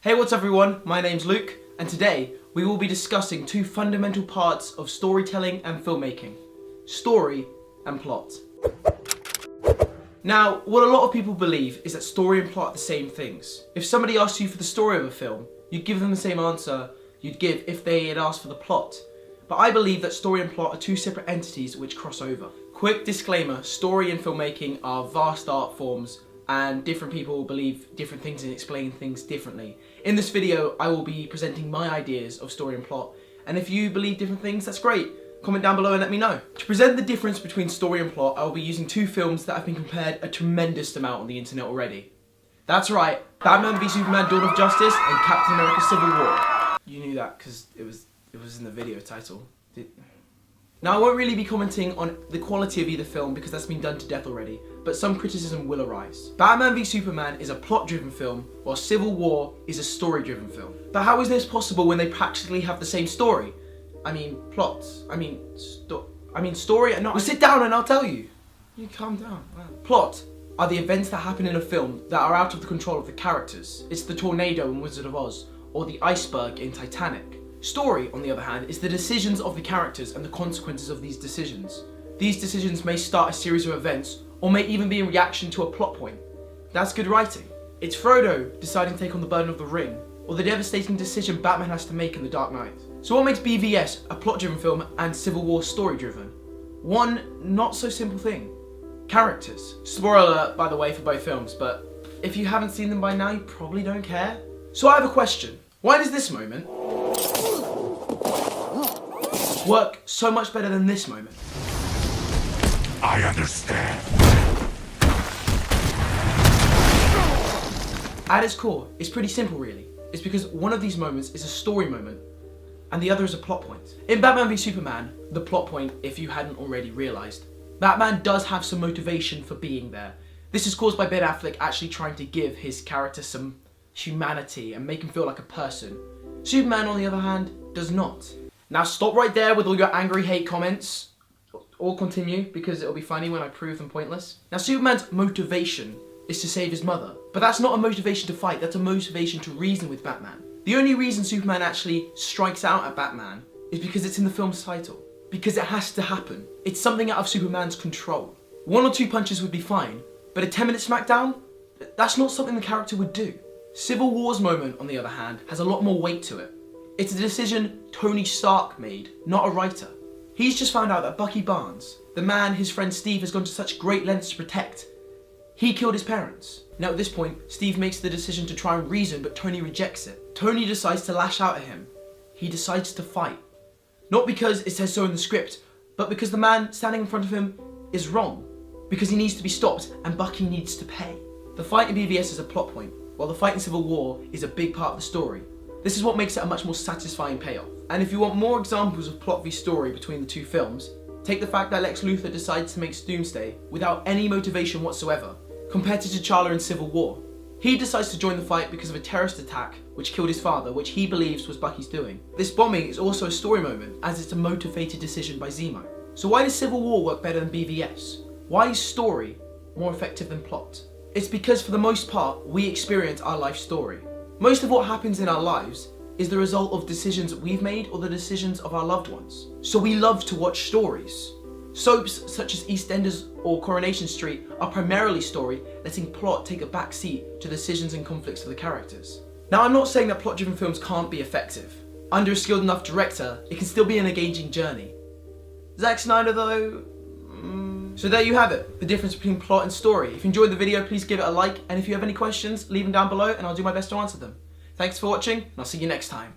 Hey, what's up everyone? My name's Luke, and today we will be discussing two fundamental parts of storytelling and filmmaking: story and plot. Now, what a lot of people believe is that story and plot are the same things. If somebody asked you for the story of a film, you'd give them the same answer you'd give if they had asked for the plot. But I believe that story and plot are two separate entities which cross over. Quick disclaimer, story and filmmaking are vast art forms and different people believe different things and explain things differently. In this video, I will be presenting my ideas of story and plot, and if you believe different things, that's great. Comment down below and let me know. To present the difference between story and plot, I will be using two films that have been compared a tremendous amount on the internet already. That's right, Batman v Superman: Dawn of Justice and Captain America: Civil War. You knew that because it was in the video title. Now, I won't really be commenting on the quality of either film because that's been done to death already, but some criticism will arise. Batman v Superman is a plot-driven film, while Civil War is a story-driven film. But how is this possible when they practically have the same story? Story and not... Well, sit down and I'll tell you. You calm down. Wow. Plot are the events that happen in a film that are out of the control of the characters. It's the tornado in Wizard of Oz, or the iceberg in Titanic. Story, on the other hand, is the decisions of the characters and the consequences of these decisions. These decisions may start a series of events, or may even be in reaction to a plot point. That's good writing. It's Frodo deciding to take on the burden of the ring, or the devastating decision Batman has to make in The Dark Knight. So what makes BVS a plot-driven film and Civil War story-driven? One not so simple thing: characters. Spoiler alert, by the way, for both films, but if you haven't seen them by now, you probably don't care. So I have a question. Why does this moment work so much better than this moment? I understand. At its core, it's pretty simple really. It's because one of these moments is a story moment and the other is a plot point. In Batman v Superman, the plot point, if you hadn't already realised, Batman does have some motivation for being there. This is caused by Ben Affleck actually trying to give his character some humanity and make him feel like a person. Superman, on the other hand, does not. Now stop right there with all your angry hate comments, or continue because it'll be funny when I prove them pointless. Now, Superman's motivation is to save his mother, but that's not a motivation to fight, that's a motivation to reason with Batman. The only reason Superman actually strikes out at Batman is because it's in the film's title. Because it has to happen. It's something out of Superman's control. One or two punches would be fine, but a 10-minute smackdown? That's not something the character would do. Civil War's moment, on the other hand, has a lot more weight to it. It's a decision Tony Stark made, not a writer. He's just found out that Bucky Barnes, the man his friend Steve has gone to such great lengths to protect, he killed his parents. Now at this point, Steve makes the decision to try and reason, but Tony rejects it. Tony decides to lash out at him. He decides to fight. Not because it says so in the script, but because the man standing in front of him is wrong. Because he needs to be stopped and Bucky needs to pay. The fight in BVS is a plot point, while the fight in Civil War is a big part of the story. This is what makes it a much more satisfying payoff. And if you want more examples of plot v story between the two films, take the fact that Lex Luthor decides to make Doomsday without any motivation whatsoever, compared to T'Challa in Civil War. He decides to join the fight because of a terrorist attack which killed his father, which he believes was Bucky's doing. This bombing is also a story moment, as it's a motivated decision by Zemo. So why does Civil War work better than BVS? Why is story more effective than plot? It's because for the most part, we experience our life story. Most of what happens in our lives is the result of decisions we've made or the decisions of our loved ones. So we love to watch stories. Soaps such as EastEnders or Coronation Street are primarily story, letting plot take a back seat to decisions and conflicts of the characters. Now, I'm not saying that plot-driven films can't be effective. Under a skilled enough director, it can still be an engaging journey. Zack Snyder though... So there you have it, the difference between plot and story. If you enjoyed the video, please give it a like, and if you have any questions, leave them down below and I'll do my best to answer them. Thanks for watching, and I'll see you next time.